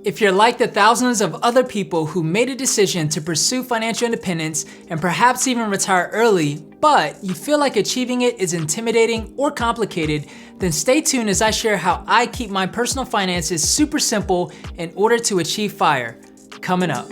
If you're like the thousands of other people who made a decision to pursue financial independence and perhaps even retire early, but you feel like achieving it is intimidating or complicated, then stay tuned as I share how I keep my personal finances super simple in order to achieve FIRE. Coming up.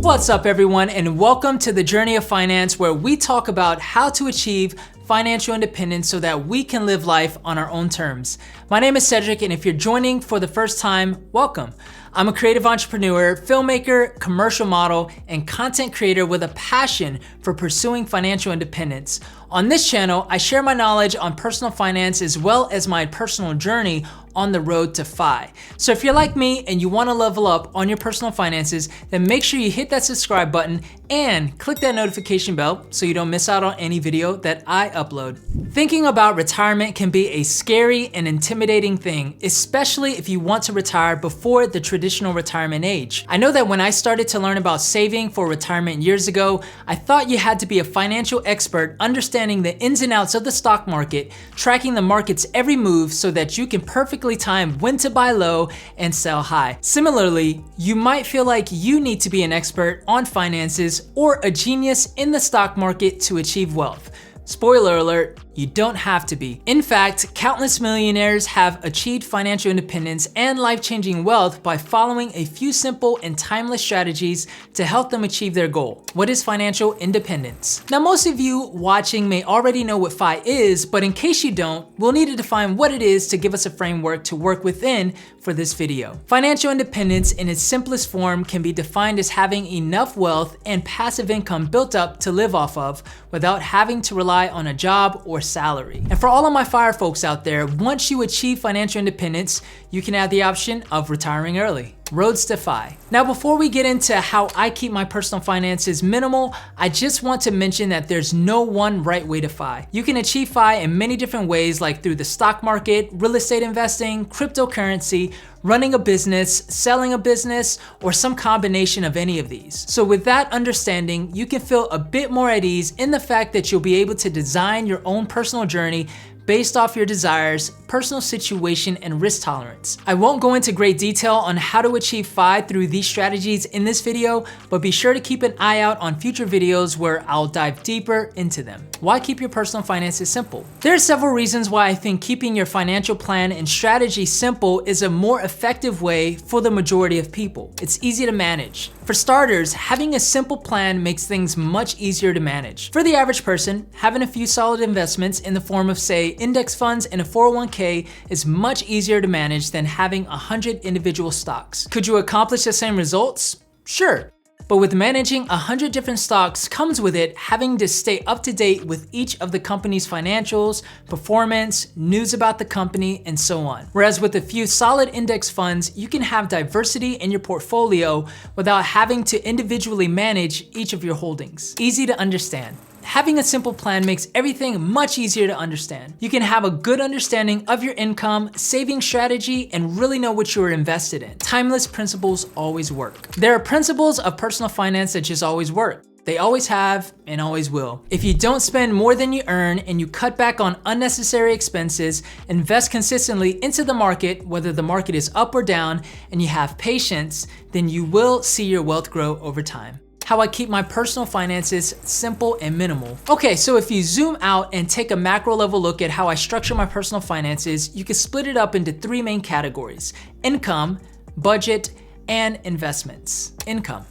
What's up everyone, and welcome to the Journey of Finance, where we talk about how to achieve financial independence so that we can live life on our own terms. My name is Cedric, and if you're joining for the first time, welcome. I'm a creative entrepreneur, filmmaker, commercial model, and content creator with a passion for pursuing financial independence. On this channel, I share my knowledge on personal finance as well as my personal journey on the road to FI. So if you're like me and you want to level up on your personal finances, then make sure you hit that subscribe button and click that notification bell so you don't miss out on any video that I upload. Thinking about retirement can be a scary and intimidating thing, especially if you want to retire before the traditional retirement age. I know that when I started to learn about saving for retirement years ago, I thought you had to be a financial expert understanding the ins and outs of the stock market, tracking the market's every move so that you can perfectly time when to buy low and sell high. Similarly, you might feel like you need to be an expert on finances or a genius in the stock market to achieve wealth. Spoiler alert, you don't have to be. In fact, countless millionaires have achieved financial independence and life-changing wealth by following a few simple and timeless strategies to help them achieve their goal. What is financial independence? Now, most of you watching may already know what FI is, but in case you don't, we'll need to define what it is to give us a framework to work within for this video. Financial independence in its simplest form can be defined as having enough wealth and passive income built up to live off of without having to rely on a job or salary. And for all of my FIRE folks out there, once you achieve financial independence, you can add the option of retiring early. Roads to FI. Now, before we get into how I keep my personal finances minimal, I just want to mention that there's no one right way to FI. You can achieve FI in many different ways, like through the stock market, real estate investing, cryptocurrency, running a business, selling a business, or some combination of any of these. So with that understanding, you can feel a bit more at ease in the fact that you'll be able to design your own personal journey based off your desires, personal situation, and risk tolerance. I won't go into great detail on how to achieve FI through these strategies in this video, but be sure to keep an eye out on future videos where I'll dive deeper into them. Why keep your personal finances simple? There are several reasons why I think keeping your financial plan and strategy simple is a more effective way for the majority of people. It's easy to manage. For starters, having a simple plan makes things much easier to manage. For the average person, having a few solid investments in the form of, say, index funds and a 401k is much easier to manage than having 100 individual stocks. Could you accomplish the same results? Sure. But with managing 100 different stocks comes with it having to stay up to date with each of the company's financials, performance, news about the company, and so on. Whereas with a few solid index funds, you can have diversity in your portfolio without having to individually manage each of your holdings. Easy to understand. Having a simple plan makes everything much easier to understand. You can have a good understanding of your income, saving strategy, and really know what you're invested in. Timeless principles always work. There are principles of personal finance that just always work. They always have and always will. If you don't spend more than you earn and you cut back on unnecessary expenses, invest consistently into the market, whether the market is up or down, and you have patience, then you will see your wealth grow over time. How I keep my personal finances simple and minimal. Okay, so if you zoom out and take a macro level look at how I structure my personal finances, you can split it up into three main categories: income, budget, and investments. Income.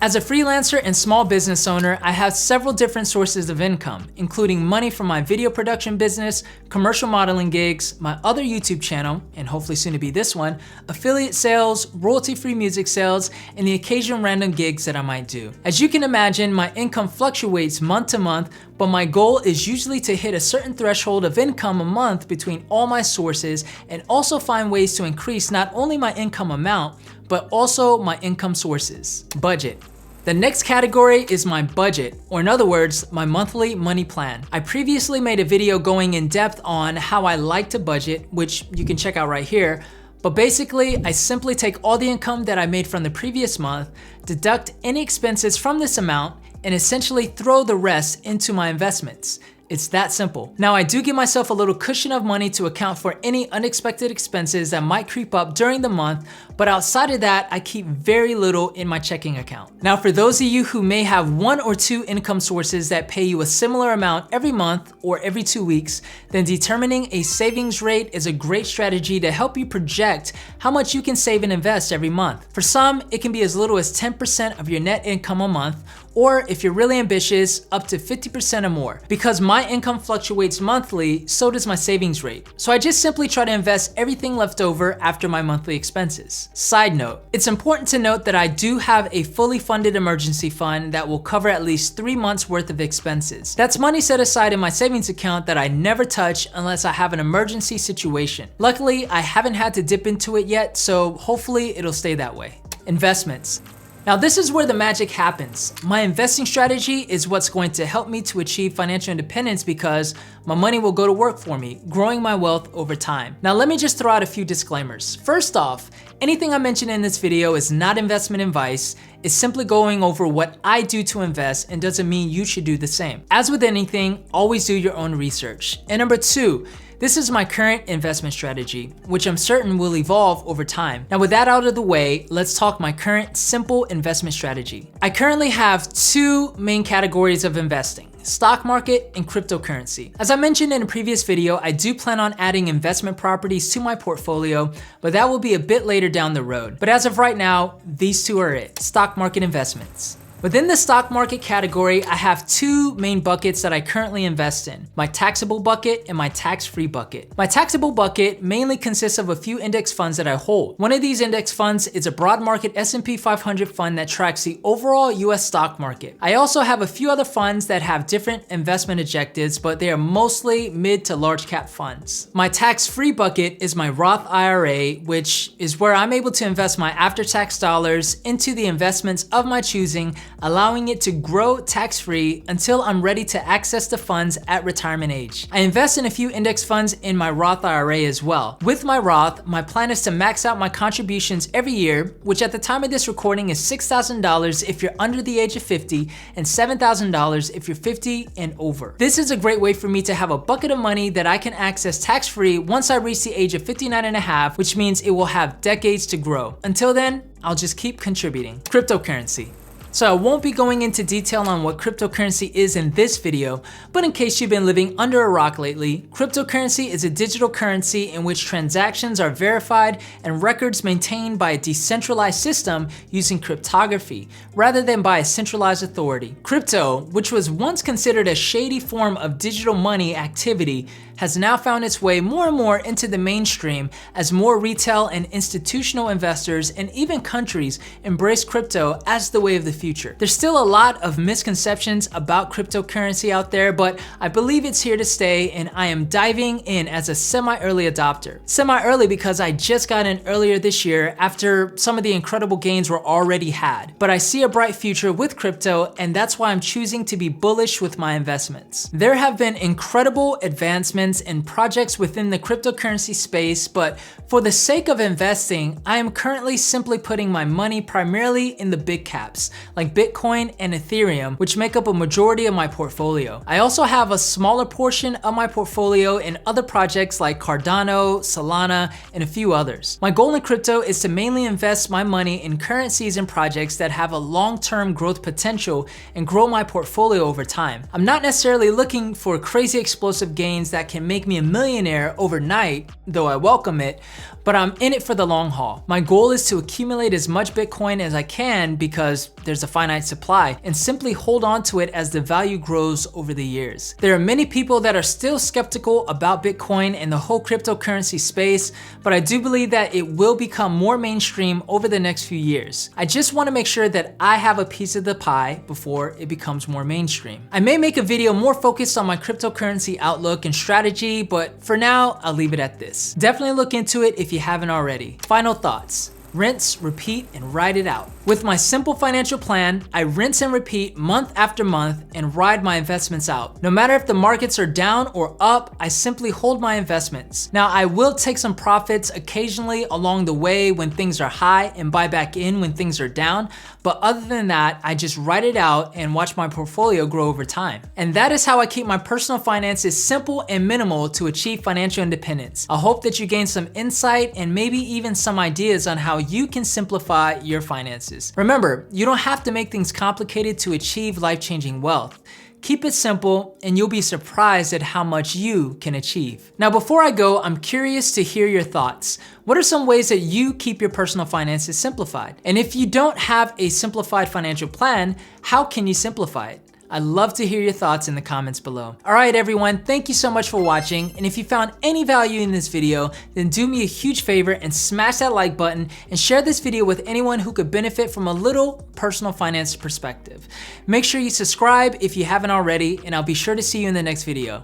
As a freelancer and small business owner, I have several different sources of income, including money from my video production business, commercial modeling gigs, my other YouTube channel, and hopefully soon to be this one, affiliate sales, royalty-free music sales, and the occasional random gigs that I might do. As you can imagine, my income fluctuates month to month, but my goal is usually to hit a certain threshold of income a month between all my sources and also find ways to increase not only my income amount, but also my income sources. Budget. The next category is my budget, or in other words, my monthly money plan. I previously made a video going in depth on how I like to budget, which you can check out right here. But basically, I simply take all the income that I made from the previous month, deduct any expenses from this amount, and essentially throw the rest into my investments. It's that simple. Now, I do give myself a little cushion of money to account for any unexpected expenses that might creep up during the month, but outside of that, I keep very little in my checking account. Now, for those of you who may have 1 or 2 income sources that pay you a similar amount every month or every 2 weeks, then determining a savings rate is a great strategy to help you project how much you can save and invest every month. For some, it can be as little as 10% of your net income a month, or if you're really ambitious, up to 50% or more. Because my income fluctuates monthly, so does my savings rate. So I just simply try to invest everything left over after my monthly expenses. Side note, it's important to note that I do have a fully funded emergency fund that will cover at least 3 months worth of expenses. That's money set aside in my savings account that I never touch unless I have an emergency situation. Luckily, I haven't had to dip into it yet, so hopefully it'll stay that way. Investments. Now, this is where the magic happens. My investing strategy is what's going to help me to achieve financial independence because my money will go to work for me, growing my wealth over time. Now, let me just throw out a few disclaimers. First off, anything I mention in this video is not investment advice. It's simply going over what I do to invest and doesn't mean you should do the same. As with anything, always do your own research. And number 2, this is my current investment strategy, which I'm certain will evolve over time. Now, with that out of the way, let's talk my current simple investment strategy. I currently have 2 main categories of investing: stock market and cryptocurrency. As I mentioned in a previous video, I do plan on adding investment properties to my portfolio, but that will be a bit later down the road. But as of right now, these 2 are it: stock market investments. Within the stock market category, I have 2 main buckets that I currently invest in: my taxable bucket and my tax-free bucket. My taxable bucket mainly consists of a few index funds that I hold. One of these index funds is a broad market S&P 500 fund that tracks the overall US stock market. I also have a few other funds that have different investment objectives, but they are mostly mid to large cap funds. My tax-free bucket is my Roth IRA, which is where I'm able to invest my after-tax dollars into the investments of my choosing, allowing it to grow tax-free until I'm ready to access the funds at retirement age. I invest in a few index funds in my Roth IRA as well. With my Roth, my plan is to max out my contributions every year, which at the time of this recording is $6,000 if you're under the age of 50 and $7,000 if you're 50 and over. This is a great way for me to have a bucket of money that I can access tax-free once I reach the age of 59 and a half, which means it will have decades to grow. Until then, I'll just keep contributing. Cryptocurrency. So I won't be going into detail on what cryptocurrency is in this video, but in case you've been living under a rock lately, cryptocurrency is a digital currency in which transactions are verified and records maintained by a decentralized system using cryptography, rather than by a centralized authority. Crypto, which was once considered a shady form of digital money activity, has now found its way more and more into the mainstream as more retail and institutional investors and even countries embrace crypto as the way of the future. There's still a lot of misconceptions about cryptocurrency out there, but I believe it's here to stay, and I am diving in as a semi-early adopter. Semi-early because I just got in earlier this year after some of the incredible gains were already had. But I see a bright future with crypto, and that's why I'm choosing to be bullish with my investments. There have been incredible advancements and projects within the cryptocurrency space, but for the sake of investing, I am currently simply putting my money primarily in the big caps, like Bitcoin and Ethereum, which make up a majority of my portfolio. I also have a smaller portion of my portfolio in other projects like Cardano, Solana, and a few others. My goal in crypto is to mainly invest my money in currencies and projects that have a long-term growth potential and grow my portfolio over time. I'm not necessarily looking for crazy explosive gains that can make me a millionaire overnight, though I welcome it, but I'm in it for the long haul. My goal is to accumulate as much Bitcoin as I can because there's a finite supply, and simply hold on to it as the value grows over the years. There are many people that are still skeptical about Bitcoin and the whole cryptocurrency space, but I do believe that it will become more mainstream over the next few years. I just want to make sure that I have a piece of the pie before it becomes more mainstream. I may make a video more focused on my cryptocurrency outlook and strategy, but for now, I'll leave it at this. Definitely look into it if you haven't already. Final thoughts. rinse, repeat, and ride it out. With my simple financial plan, I rinse and repeat month after month and ride my investments out. No matter if the markets are down or up, I simply hold my investments. Now, I will take some profits occasionally along the way when things are high and buy back in when things are down, but other than that, I just ride it out and watch my portfolio grow over time. And that is how I keep my personal finances simple and minimal to achieve financial independence. I hope that you gained some insight and maybe even some ideas on how you can simplify your finances. Remember, you don't have to make things complicated to achieve life-changing wealth. Keep it simple and you'll be surprised at how much you can achieve. Now, before I go, I'm curious to hear your thoughts. What are some ways that you keep your personal finances simplified? And if you don't have a simplified financial plan, how can you simplify it? I'd love to hear your thoughts in the comments below. All right, everyone, thank you so much for watching. And if you found any value in this video, then do me a huge favor and smash that like button and share this video with anyone who could benefit from a little personal finance perspective. Make sure you subscribe if you haven't already, and I'll be sure to see you in the next video.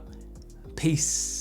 Peace.